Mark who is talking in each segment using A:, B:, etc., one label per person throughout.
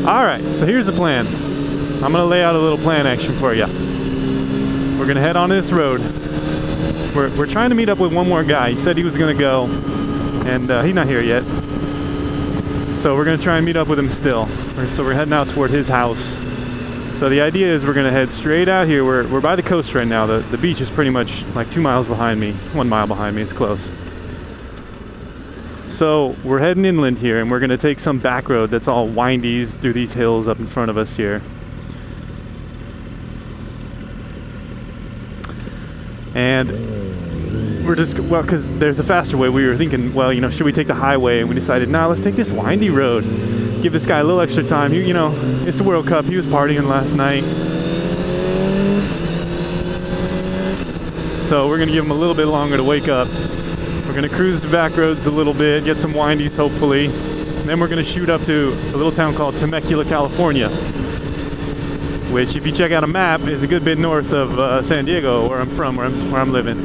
A: Alright, so here's the plan. I'm going to lay out a little plan action for you. We're going to head on this road. We're trying to meet up with one more guy. He said he was going to go, and he's not here yet. So we're going to try and meet up with him still. So we're heading out toward his house. So the idea is we're going to head straight out here. We're by the coast right now. The beach is pretty much like 2 miles behind me. 1 mile behind me. It's close. So we're heading inland here, and we're going to take some back road that's all windies through these hills up in front of us here. And we're just, well, because there's a faster way. We were thinking, well, you know, should we take the highway? And we decided, nah, let's take this windy road. Give this guy a little extra time. You know, it's the World Cup. He was partying last night. So we're going to give him a little bit longer to wake up. We're going to cruise the back roads a little bit, get some windies, hopefully. And then we're going to shoot up to a little town called Temecula, California, which, if you check out a map, is a good bit north of San Diego, where I'm from, where I'm living.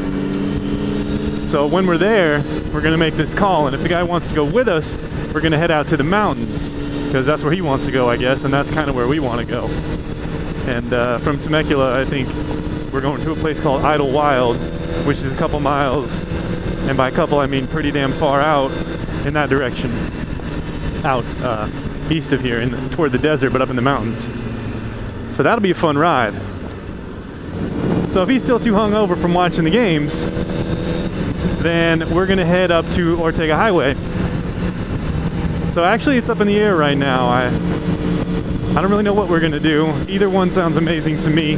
A: So when we're there, we're going to make this call, and if the guy wants to go with us, we're going to head out to the mountains, because that's where he wants to go, I guess, and that's kind of where we want to go. And from Temecula, I think we're going to a place called Idyllwild, which is a couple miles, and by a couple I mean pretty damn far out in that direction, out east of here, toward the desert, but up in the mountains. So that'll be a fun ride. So if he's still too hungover from watching the games, then we're going to head up to Ortega Highway. So actually it's up in the air right now. I don't really know what we're going to do. Either one sounds amazing to me.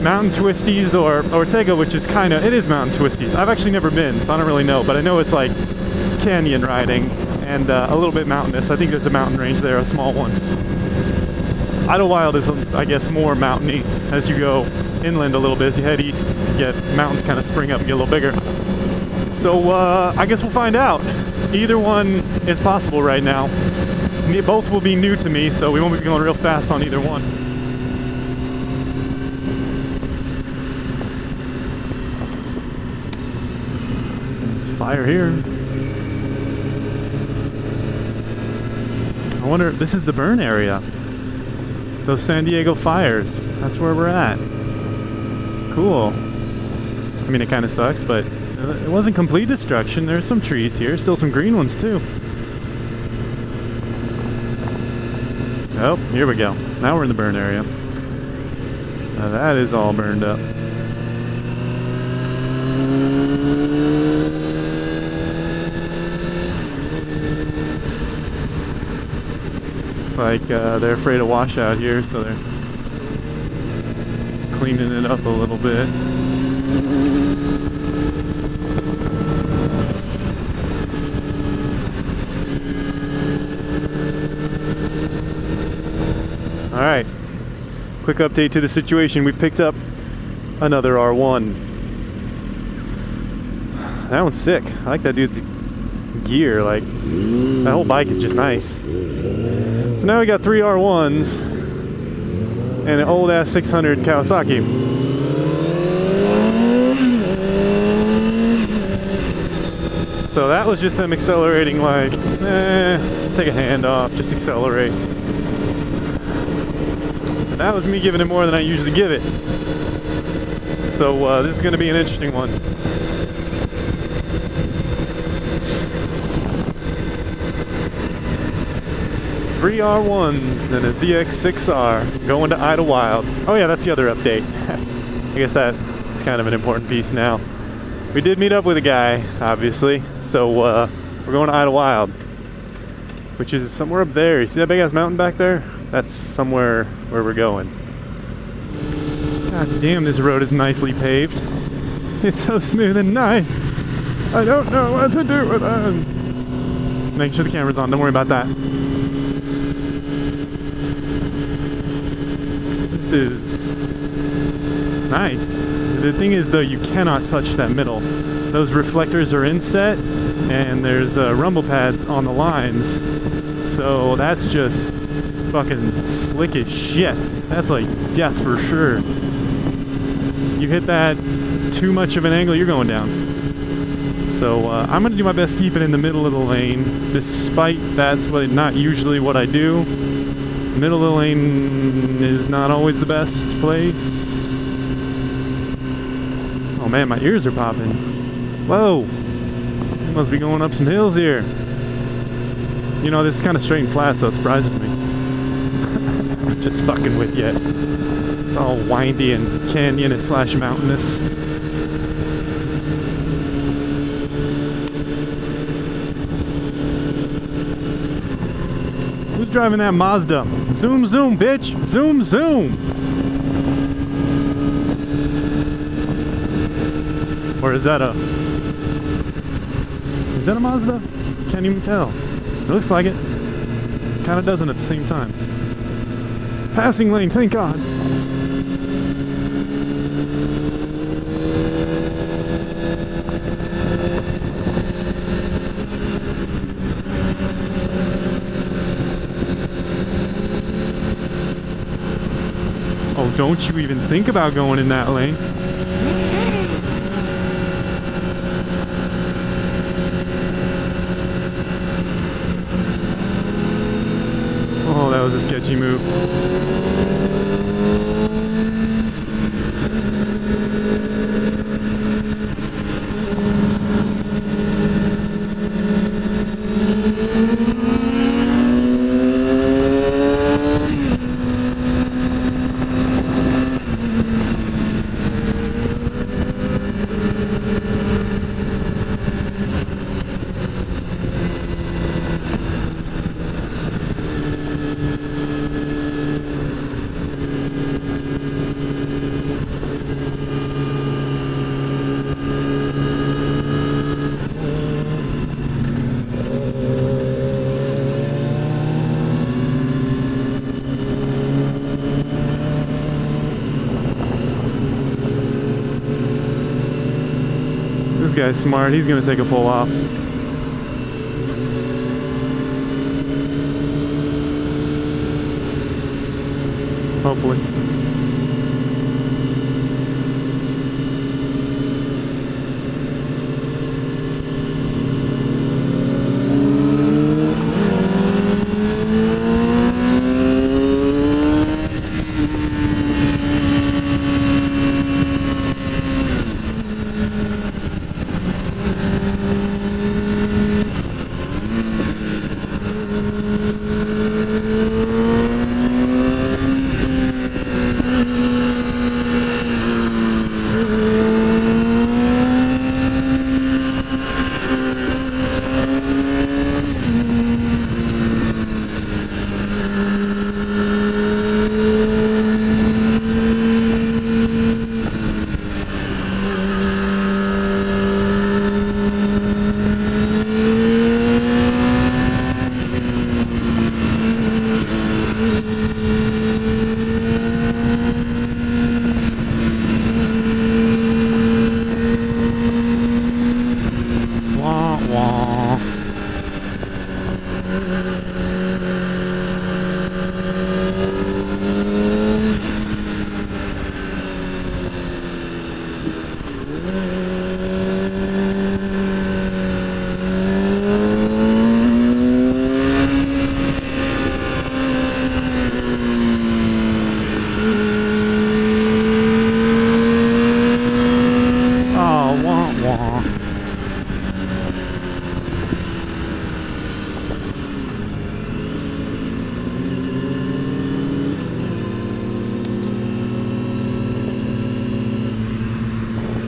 A: Mountain Twisties or Ortega, which is it is Mountain Twisties. I've actually never been, so I don't really know, but I know it's like canyon riding and a little bit mountainous. I think there's a mountain range there, a small one. Idyllwild is, I guess, more mountainy as you go inland a little bit. As you head east, you get mountains kind of spring up and get a little bigger. So I guess we'll find out. Either one is possible right now. Both will be new to me, so we won't be going real fast on either one. There's fire here. I wonder if this is the burn area. Those San Diego fires. That's where we're at. Cool. I mean, it kind of sucks, but it wasn't complete destruction. There's some trees here. Still some green ones, too. Oh, here we go. Now we're in the burn area. Now that is all burned up. Like they're afraid of washout here, so they're cleaning it up a little bit. Alright, quick update to the situation. We've picked up another R1. That one's sick. I like that dude's gear. Like, that whole bike is just nice. So now we got 3 R1s and an old ass 600 Kawasaki. So that was just them accelerating like, take a hand off, just accelerate. And that was me giving it more than I usually give it. So this is going to be an interesting one. Three R1s and a ZX6R going to Idyllwild. Oh yeah, that's the other update. I guess that's kind of an important piece now. We did meet up with a guy, obviously, so we're going to Idyllwild, which is somewhere up there. You see that big ass mountain back there? That's somewhere where we're going. God damn, this road is nicely paved. It's so smooth and nice. I don't know what to do with it. Make sure the camera's on, don't worry about that. This is nice. The thing is, though, you cannot touch that middle. Those reflectors are inset, and there's rumble pads on the lines. So that's just fucking slick as shit. That's like death for sure. You hit that too much of an angle, you're going down. So I'm going to do my best to keep it in the middle of the lane, despite that's not usually what I do. Middle of the lane is not always the best place. Oh man, my ears are popping. Whoa! Must be going up some hills here. You know, this is kind of straight and flat, so it surprises me. I'm just fucking with you. It's all windy and canyon slash mountainous. Who's driving that Mazda? Zoom, zoom, bitch! Zoom, zoom! Or is that a Mazda? Can't even tell. It looks like it. Kind of doesn't at the same time. Passing lane, thank God. Oh, don't you even think about going in that lane. Oh, that was a sketchy move. This guy's smart. He's gonna take a pull off. Hopefully.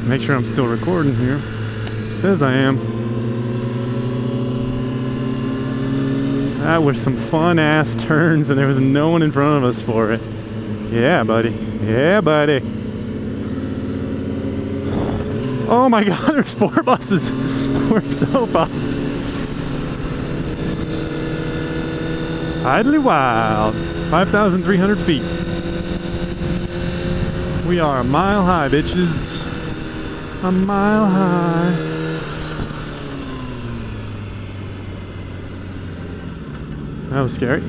A: Make sure I'm still recording here. It says I am. That were some fun ass turns and there was no one in front of us for it. Yeah, buddy. Yeah, buddy. Oh my God, there's 4 buses. We're so pumped. Idyllwild, 5,300 feet. We are a mile high, bitches. A mile high. That was scary.